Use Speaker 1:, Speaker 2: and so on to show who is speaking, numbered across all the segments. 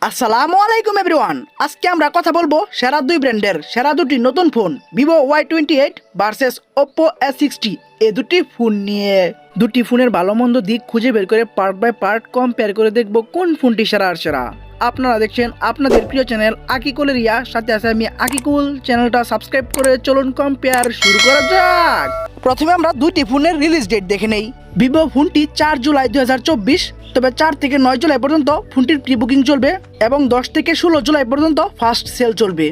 Speaker 1: আসসালামু আলাইকুম এভরিওয়ান। আজকে আমরা কথা বলবো সেরা দুই ব্র্যান্ডের সেরা দুটি নতুন phone Vivo Y28 versus Oppo S60 এই দুটি ফোন নিয়ে। দুটি ফোনের ভালো মন্দ দিক খুঁজে বের করে পার্ট বাই পার্ট কম্পেয়ার করে দেখব কোন ফোনটি সেরা আর সেরা। আপনারা দেখছেন আপনাদের প্রিয় চ্যানেল আকিকুল রিয়া, সাথে আছে আমি আকিকুল। চ্যানেলটা সাবস্ক্রাইব করে চলুন কম্পেয়ার শুরু করা যাক। প্রথমে আমরা দুটি ফোনের রিলিজ ডেট দেখে নেই। ভিভো ফোনটি 4 জুলাই 2024, তবে 4 থেকে 9 জুলাই পর্যন্ত ফোনটির প্রি বুকিং চলবে এবং 10 থেকে 16 জুলাই পর্যন্ত ফার্স্ট সেল চলবে।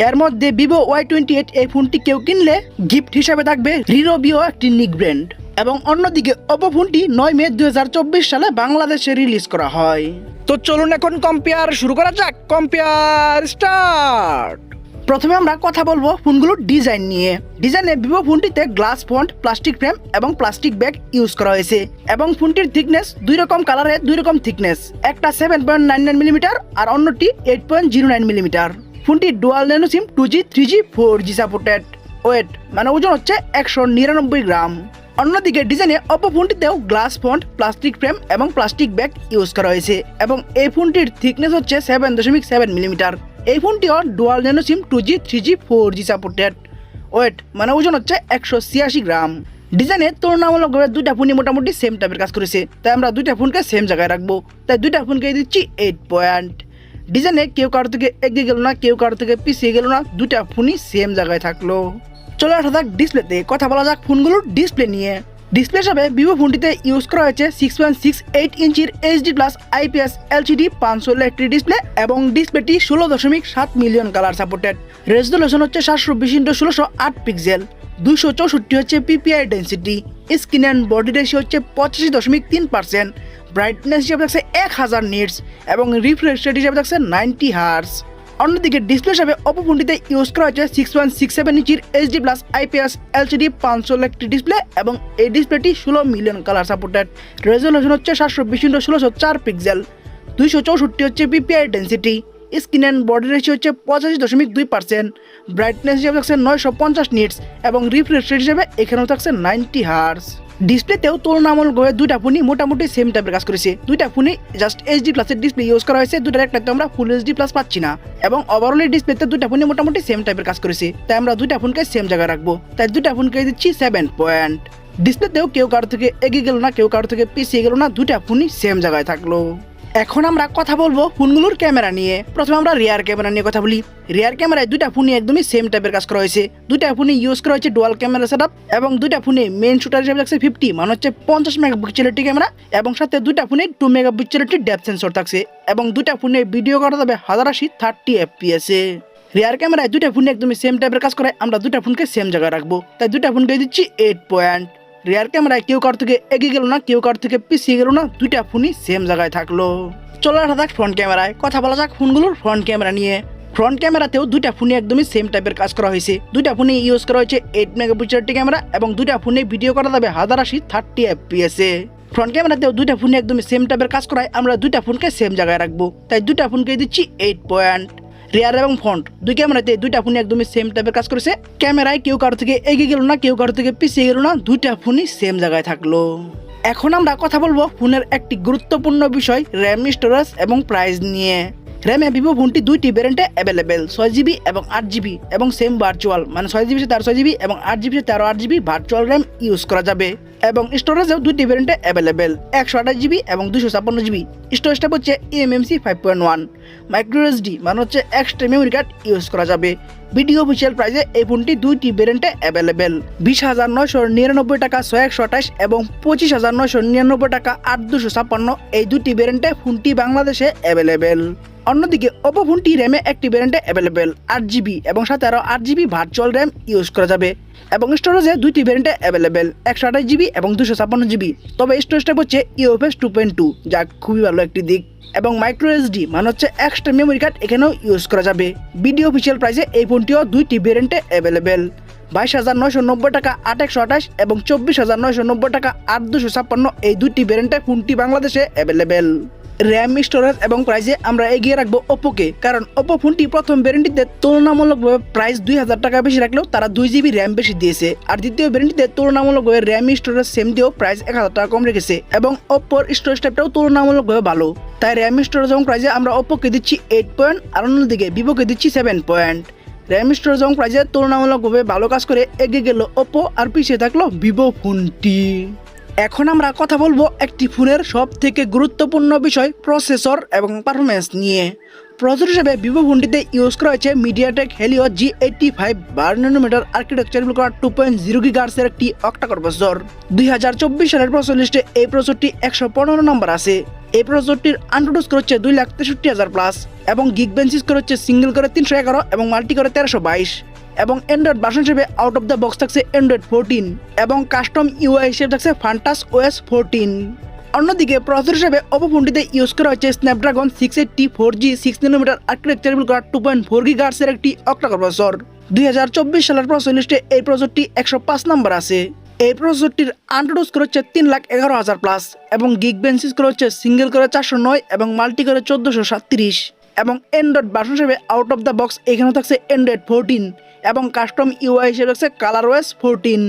Speaker 1: এর মধ্যে ভিভো Y28 এই ফোনটি কেউ কিনলে গিফট হিসাবে থাকবে রিরোবিও একটি নিক ব্র্যান্ড, এবং অন্যদিকে ওপো ফোনটি 9 মে 2024 সালে বাংলাদেশে রিলিজ করা হয়। তো চলুন এখন কম্পেয়ার শুরু করা যাক। Compare start. প্রথমে আমরা কথা বলবো ফোনগুলোর ডিজাইন নিয়ে। ডিজাইনে ভিভো ফোনটিতে গ্লাস ফন্ট, প্লাস্টিক ফ্রেম এবং প্লাস্টিক ব্যাগ ইউজ করা হয়েছে, এবং ফোনটির থিকনেস দুই রকম কালারে দুই রকম থিকনেস, একটা 7.99 মিলিমিটার আর অন্যটি 8.09 মিলিমিটার। ফোনটি dual nano SIM 2G 3G 4G supported. Weight মানে ওজন হচ্ছে 199 গ্রাম। অন্যদিকে ডিজাইনে ওপো ফোনটিতেও গ্লাস ফন্ট, প্লাস্টিক ফ্রেম এবং প্লাস্টিক ব্যাগ ইউজ করা হয়েছে, এবং এই ফোনটির থিকনেস হচ্ছে 7.7 মিলিমিটার। এই ফোনটিও dual nano SIM 2G 3G 4G supported. Weight মানে ওজন হচ্ছে 186 গ্রাম। ডিজাইনে তুলনামূলকভাবে দুইটা ফোনই মোটামুটি সেম টাইপের কাজ করেছে, তাই আমরা দুইটা ফোনকে সেম জায়গায় রাখবো। তাই দুইটা ফোনকে দিচ্ছি 8 পয়েন্ট। ডিজাইনে কেউ কারো থেকে এগিয়ে গেল না, কেউ কারো থেকে পিছিয়ে গেল না, দুইটা ফোনই সেম জায়গায় থাকলো। চলে আসা যাক ডিসপ্লেতে। কথা বলা যাক ফোনগুলোর ডিসপ্লে নিয়ে। ডিসপ্লে হিসাবে ভিভো ফোনটিতে ইউজ করা হয়েছে 6.68 ইঞ্চির HD+ IPS LCD 500 Hz display, এবং ডিসপ্লেটি 16.7 মিলিয়ন কালার সাপোর্টেড। রেজোলিউশন হচ্ছে 720x1608 পিক্সেল। 264 হচ্ছে PPI density. Screen and body ratio হচ্ছে 85.3%। ব্রাইটনেস হিসাবে থাকছে 1000 নিটস, এবং রিফ্রেশ রেট হিসাবে থাকছে 90 হার্জ। অন্যদিকে ডিসপ্লে হিসাবে ওপো ফোনটিতে ইউজ করা হয়েছে 6.67 ইঞ্চির HD+ IPS LCD 500 Hz display, এবং এই ডিসপ্লেটি 16 মিলিয়ন কালার সাপোর্টেড। রেজোলিউশন হচ্ছে 720x1608 পিক্সেল। 264 হচ্ছে PPI density. Screen and body ratio হচ্ছে 85.2%। ব্রাইটনেস হিসাবে থাকছে 950 নিটস, এবং রিফ্রেশ রেট হিসাবে এখানেও থাকছে 90 হার্জ। ডিসপ্লেতেও তুলনামূলকভাবে দুইটা ফোনই মোটামুটি সেম টাইপের কাজ করেছে। দুইটা ফোনই জাস্ট HD+ ডিসপ্লে ইউজ করা হয়েছে, দুইটার একটাতে আমরা ফুল HD+ পাচ্ছি না, এবং ওভারঅল ডিসপ্লেতে দুইটা ফোনই মোটামুটি সেম টাইপের কাজ করেছে, তাই আমরা দুইটা ফোনকে সেম জায়গায় রাখবো। তাই দুইটা ফোনকে দিচ্ছি 7 পয়েন্ট। ডিসপ্লেতেও কেউ কারো থেকে এগিয়ে গেল না, কেউ কারো থেকে পিছিয়ে গেল না, দুইটা ফোনই সেম জায়গায় থাকলো। এখন আমরা কথা বলবো ফোনগুলোর ক্যামেরা নিয়ে। প্রথমে আমরা রিয়ার ক্যামেরা নিয়ে কথা বলি। রিয়ার ক্যামেরায় দুইটা ফোনই একদমই সেম টাইপের কাজ করা হয়েছে। দুইটা ফোনই ইউজ করা হয়েছে ডুয়াল ক্যামেরা সেটআপ, এবং দুইটা ফোনে মেইন শুটার হিসেবে থাকছে 50 মানে হচ্ছে 50 মেগাপিক্সেলের একটি ক্যামেরা, এবং সাথে দুইটা ফোনে 2 মেগাপিক্সেলের একটি ডেপথ সেন্সর থাকছে, এবং দুইটা ফোনে ভিডিও করা যাবে 1080 30 FPS এ। রিয়ার ক্যামেরায় দুইটা ফোনে একদমই সেম টাইপের কাজ করে, আমরা দুইটা ফোনকে সেম জায়গায় রাখবো। তাই দুইটা ফোনকে দিচ্ছি 8 পয়েন্ট। রিয়ার ক্যামেরায় কেউ কারো থেকে এগিয়ে গেল না, কেউ কারো থেকে পিছিয়ে গেল না, দুইটা ফোনই সেম জায়গায় থাকলো। চলে আসা যাক ফ্রন্ট ক্যামেরায়। কথা বলা যাক ফোনগুলোর ফ্রন্ট ক্যামেরা নিয়ে। ফ্রন্ট ক্যামেরাতেও দুইটা ফোনে একদমই সেম টাইপের কাজ করা হয়েছে। দুইটা ফোনে ইউজ করা হয়েছে 8 মেগাপিক্সেলের একটি ক্যামেরা, এবং দুইটা ফোনে ভিডিও করা যাবে 1080 30 FPS এ। ফ্রন্ট ক্যামেরাতেও দুইটা ফোনে একদমই সেম টাইপের কাজ করায় আমরা দুইটা ফোনকে সেম জায়গায় রাখবো। তাই দুইটা ফোনকে দিচ্ছি 8 পয়েন্ট। রিয়ার এবং ফ্রন্ট দুই ক্যামেরাতে দুইটা ফোনে একদমই সেম টাইপের কাজ করেছে। ক্যামেরায় কেউ কারো থেকে এগিয়ে গেল না, কেউ কারো থেকে পিছিয়ে গেল না, দুইটা ফোনই সেম জায়গায় থাকলো। এখন আমরা কথা বলবো ফোনের একটি গুরুত্বপূর্ণ বিষয়, র্যাম, স্টোরেজ এবং প্রাইস নিয়ে। র্যামে ভিভো ফোনটি দুইটি ভ্যারিয়েন্টে অ্যাভেলেবেল, 6GB এবং 8GB, এবং সেম ভার্চুয়াল মানে 6GB সাথে 6GB এবং 8GB সাথে 8GB ভার্চুয়াল র্যাম ইউজ করা যাবে। এবং স্টোরেজেও দুইটি ভ্যারিয়েন্টে অ্যাভেলেবেল, 128GB এবং 256GB। স্টোরেজটা হচ্ছে eMMC 5.1। মাইক্রো SD মানে হচ্ছে এক্সট্রা মেমোরি কার্ড ইউজ করা যাবে। ভিডিও অফিসিয়াল প্রাইসে এই ফোনটি দুইটি ভ্যারিয়েন্টে অ্যাভেলেবেল, 20,999 টাকা 6128 এবং 25,999 টাকা 8256। এই দুটি ভ্যারিয়েন্টে ফোনটি বাংলাদেশে অ্যাভেলেবেল। অন্যদিকে ওপো ফোনটি র্যামে একটি ভ্যারিয়েন্টে অ্যাভেলেবেল, 8GB এবং সাথে আরও 8GB ভার্চুয়াল র্যাম ইউজ করা যাবে, এবং স্টোরেজে দুইটি ভ্যারিয়েন্টে অ্যাভেলেবেল, 128GB এবং 256GB। তবে স্টোরেজটা হচ্ছে UFS 2.2, যা খুবই ভালো একটি দিক। এবং মাইক্রো SD মানে হচ্ছে এক্সট্রা মেমোরি কার্ড এখানেও ইউজ করা যাবে। ভিডিও অফিসিয়াল প্রাইসে এই ফোনটিও দুইটি ভ্যারিয়েন্টে অ্যাভেলেবেল, 22,990 টাকা 8128 এবং 24,990 টাকা 8256। এই দুইটি ভ্যারিয়েন্টে ফোনটি বাংলাদেশে অ্যাভেলেবেল। র্যাম, স্টোরেজ এবং প্রাইসে আমরা এগিয়ে রাখবো ওপ্পোকে, কারণ ওপ্পো ফোনটি প্রথম ভ্যারিয়েন্টটিতে তুলনামূলকভাবে প্রাইস 2000 টাকা বেশি রাখলেও তারা 2 জিবি র্যাম বেশি দিয়েছে, আর দ্বিতীয় ভ্যারিয়েন্টটিতে তুলনামূলকভাবে র্যাম, স্টোরেজ সেম দিয়েও প্রাইস 1000 টাকা কম রেখেছে এবং ওপ্পোর স্টোরেজ টাইপটাও তুলনামূলকভাবে ভালো। তাই র্যাম, স্টোরেজ এবং প্রাইসে আমরা ওপ্পোকে দিচ্ছি 8 পয়েন্ট, আর অন্যদিকে ভিভোকে দিচ্ছি 7 পয়েন্ট। র্যাম, স্টোরেজ এবং প্রাইসে তুলনামূলকভাবে ভালো কাজ করে এগিয়ে গেল ওপ্পো, আর পিছিয়ে থাকলো ভিভো ফোনটি। এখন আমরা কথা বলবো একটি ফোনের সব থেকে গুরুত্বপূর্ণ বিষয় প্রসেসর এবং পারফরমেন্স নিয়ে। প্রসেসর হিসেবে ভিভো ফোনটিতে ইউজ করা হয়েছে MediaTek Helio G85 12 nanometre architecture 2.0 GHz এর একটি অক্টা-কোর প্রসেসর। 2024 সালের প্রসেসর লিস্টে এই প্রসেসরটি 115 নম্বর আছে। এই প্রসেসরটির আনটোটাল স্কোর হচ্ছে 2,63,000 প্লাস এবং গিগবেঞ্চ স্কোর হচ্ছে সিঙ্গেল করে 311 এবং মাল্টি করে 1322 এবং অ্যান্ড্রয়েড ভার্সন হিসেবে আউট অফ দ্য বক্স থাকছে অ্যান্ড্রয়েড 14 এবং কাস্টম ইউআই হিসেবে থাকছে ফান্টাস OS 14। অন্যদিকে প্রসেসর হিসেবে ওপো ফোনটিতে ইউজ করা হচ্ছে Snapdragon 680 4G 6 nanometre architecture 2.4 GHz এর একটি অক্টা-কোর প্রসেসর। 2024 সালের প্রসেসর লিস্টে এই প্রসেসরটি 105 নম্বর আছে। এই প্রসেসরটির আনটোটাল স্কোর হচ্ছে 3,11,000 প্লাস এবং গিগবেঞ্চ স্কোর হচ্ছে সিঙ্গেল করে 409 এবং মাল্টি করে 1437 এবং অ্যান্ড্রয়েড ভার্সন হিসেবে আউট অফ দ্য বক্স এখানেও থাকছে অ্যান্ড্রয়েড 14 এবং কাস্টম ইউআই হিসেবে থাকছে কালার OS 14।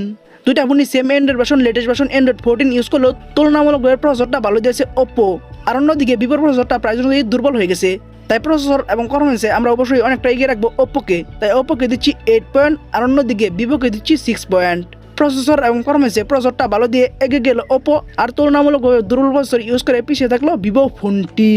Speaker 1: দুইটা ফোনই same Android version, latest version Android 14 use করলেও তুলনামূলকভাবে প্রসেসরটা ভালো দিয়েছে ওপ্পো, আর অন্যদিকে ভিভোর প্রসেসরটা প্রাইস অনুযায়ী দুর্বল হয়ে গেছে। তাই প্রসেসর এবং পারফরমেন্সে আমরা অবশ্যই অনেকটা এগিয়ে রাখবো ওপ্পোকে, তাই ওপ্পোকে দিচ্ছি 8 পয়েন্ট, আর অন্যদিকে ভিভোকে দিচ্ছি 6 পয়েন্ট। প্রসেসর এবং পারফরমেন্সে প্রসেসরটা ভালো দিয়ে এগিয়ে গেল ওপ্পো, আর তুলনামূলকভাবে দুর্বল প্রসেসর ইউজ করে পিছিয়ে থাকলো ভিভো ফোনটি।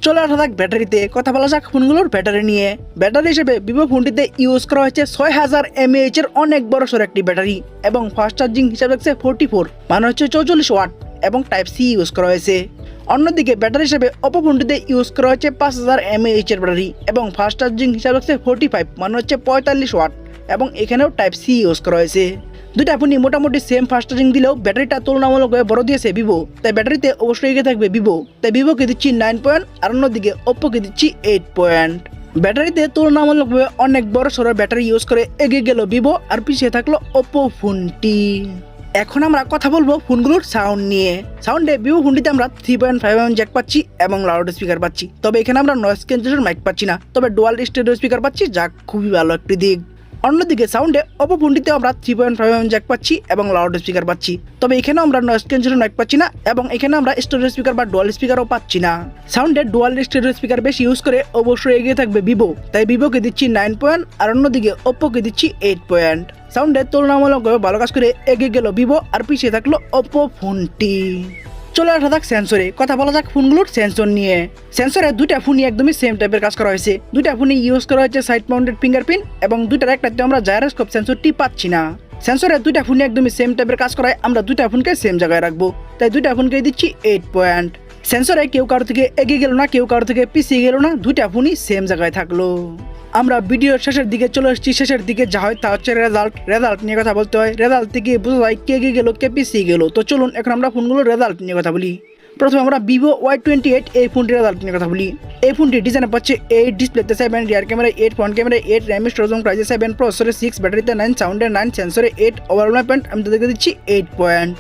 Speaker 1: চলে আসা থাক ব্যাটারিতে, কথা বলা যাক ফোনগুলোর ব্যাটারি নিয়ে। ব্যাটারি হিসেবে ভিভো ফোনটিতে ইউজ করা হয়েছে 6000 mAh এর অনেক বড় সড় একটি ব্যাটারি এবং ফাস্ট চার্জিং হিসাবে থাকছে 44 মানে হচ্ছে 44 ওয়াট এবং টাইপ সি ইউজ করা হয়েছে। অন্যদিকে ব্যাটারি হিসেবে ওপো ফোনটিতে ইউজ করা হয়েছে 5000 mAh এর ব্যাটারি এবং ফাস্ট চার্জিং হিসাবে থাকছে 45 মানে হচ্ছে 45 ওয়াট এবং এখানেও টাইপ সি ইউজ করা হয়েছে। দুইটা ফোনই মোটামুটি সেম ফাস্ট চার্জিং দিলেও ব্যাটারিটা তুলনামূলকভাবে বড় দিয়েছে ভিভো, তাই ব্যাটারিতে অবশ্যই এগিয়ে থাকবে ভিভো, তাই ভিভোকে দিচ্ছি 9 পয়েন্ট, আর অন্যদিকে ওপ্পোকে দিচ্ছি 8 পয়েন্ট। ব্যাটারিতে তুলনামূলকভাবে অনেক বড় সড়ো ব্যাটারি ইউজ করে এগিয়ে গেল ভিভো, আর পিছিয়ে থাকলো ওপ্পো ফোনটি। এখন আমরা কথা বলবো ফোনগুলোর সাউন্ড নিয়ে। সাউন্ডে ভিভো ফোনটিতে আমরা 3.5mm জ্যাক পাচ্ছি এবং লাউড স্পিকার পাচ্ছি, তবে এখানে আমরা নয়েজ ক্যান্সেলেশন মাইক পাচ্ছি না, তবে ডুয়াল স্টেরিও স্পিকার পাচ্ছি, যা খুবই ভালো একটি দিক। অন্যদিকে সাউন্ডে ওপো ফোনটিতে আমরা 3.5mm জ্যাক পাচ্ছি এবং লাউড স্পিকার পাচ্ছি, তবে এখানে আমরা নয়েজ ক্যান্সেলেশন মাইক পাচ্ছি না এবং এখানে আমরা স্টেরিও স্পিকার বা ডুয়াল স্পিকারও পাচ্ছি না। সাউন্ডে ডুয়াল স্টেরিও স্পিকার বেশি ইউজ করে অবশ্যই এগিয়ে থাকবে ভিভো, তাই ভিভোকে দিচ্ছি 9 পয়েন্ট, আর অন্যদিকে ওপ্পোকে দিচ্ছি 8 পয়েন্ট। সাউন্ডে তুলনামূলকভাবে ভালো কাজ করে এগিয়ে গেল ভিভো, আর পিছিয়ে থাকলো ওপ্পো ফোনটি। চলে আসা যাক সেন্সরে, কথা বলা যাক ফোনগুলোর সেন্সর নিয়ে। সেন্সরে দুইটা ফোনই একদমই সেম টাইপের কাজ করা হয়েছে। দুইটা ফোনই ইউজ করা হয়েছে সাইড মাউন্টেড ফিঙ্গারপ্রিন্ট এবং দুইটার একটাতে আমরা জাইরোস্কোপ সেন্সরটি পাচ্ছি না। সেন্সরে দুইটা ফোনই একদমই সেম টাইপের কাজ করায় আমরা দুইটা ফোনকে সেম জায়গায় রাখবো, তাই দুইটা ফোনকে দিচ্ছি 8 পয়েন্ট। সেন্সরে কেউ কারো থেকে এগিয়ে গেল না, কেউ কারো থেকে পিছিয়ে গেল না, দুইটা ফোনই সেম জায়গায় থাকলো। আমরা ভিডিওর শেষের দিকে চলে এসেছি। শেষের দিকে যা হয় তা হচ্ছে রেজাল্ট নিয়ে কথা বলতে হয়। রেজাল্ট থেকে বোঝা যায় কে এগিয়ে গেল কে পিছিয়ে গেল। তো চলুন এখন আমরা ফোনগুলোর রেজাল্ট নিয়ে কথা বলি। প্রথমে আমরা ভিভো Y28 এই ফোনটির রেজাল্ট নিয়ে কথা বলি। এই ফোনটি ডিজাইনে পাচ্ছে 8, ডিসপ্লেতে 7, rear camera 8, front camera 8, RAM storage এবং প্রাইসে 7, প্রসেসরে 6, ব্যাটারিতে 9, সাউন্ডে 9, সেন্সরে 8, ওভারঅল পয়েন্ট আমি তাদেরকে দিচ্ছি 8 পয়েন্ট।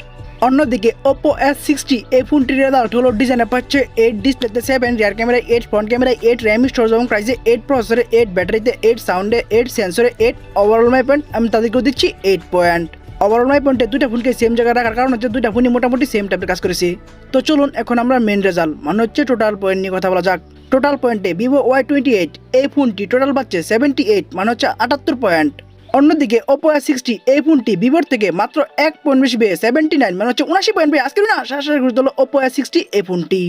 Speaker 1: অন্যদিকে ওপো S60 এই ফোনটির রেজাল্ট হলো ডিজাইনে পাচ্ছে 8, ডিসপ্লেতে 7, rear camera 8, front camera 8, RAM storage এবং প্রাইসে 8, প্রসেসরে 8, ব্যাটারিতে 8, সাউন্ডে 8, সেন্সরে 8, ওভারঅল পয়েন্ট আমি তাদেরকেও দিচ্ছি 8 পয়েন্ট। ওভারঅল পয়েন্টে দুইটা ফোনকে সেম জায়গায় রাখার কারণ হচ্ছে দুইটা ফোনই মোটামুটি সেম টাইপের কাজ করেছে। তো চলুন এখন আমরা মেন রেজাল্ট মানে হচ্ছে টোটাল পয়েন্ট নিয়ে কথা বলা যাক। টোটাল পয়েন্টে ভিভো Y28 এই ফোনটি টোটাল পাচ্ছে 78 মানে হচ্ছে 78 পয়েন্ট। অন্যদিকে ওপো S60 এই ফোনটি ভিভোর থেকে মাত্র 1 পয়েন্ট বেশি পেয়ে 79 মানে হচ্ছে 79 পয়েন্ট পেয়ে আজকে না শাসার ঘুরে দিল ওপো S60 এই ফোনটি।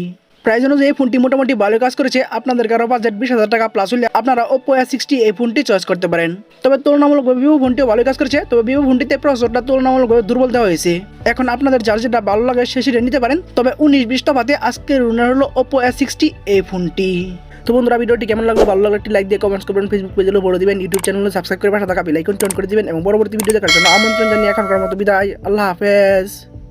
Speaker 1: প্রাইস অনুযায়ী এই ফোনটি মোটামুটি ভালো কাজ করেছে। আপনাদের কারো বাজেট 20,000 টাকা প্লাস হলে আপনারা ওপো S60 এই ফোনটি চয়েস করতে পারেন। তবে তুলনামূলকভাবে ভিভো ফোনটিও ভালো কাজ করেছে, তবে ভিভো ফোনটিতে প্রসেসরটা তুলনামূলকভাবে দুর্বল দেওয়া হয়েছে। এখন আপনাদের যার যেটা ভালো লাগে সেটা নিতে পারেন। তবে 19-20 তফাতে আজকের উইনার হলো ওপো S60 এই ফোনটি। তো বন্ধুরা ভিডিওটি কেমন লাগলো, ভালো লাগলে একটি লাইক দিয়ে কমেন্টস করবেন, ফেসবুক পেজে বলে দিবেন, ইউটিউব চ্যানেলে সাবস্ক্রাইব করে পাশে থাকা বেল আইকন অন করে দিবেন এবং পরবর্তী ভিডিও দেখার জন্য আমন্ত্রণ জানিয়ে এখনকার মতো বিদায়। আল্লাহ হাফেজ।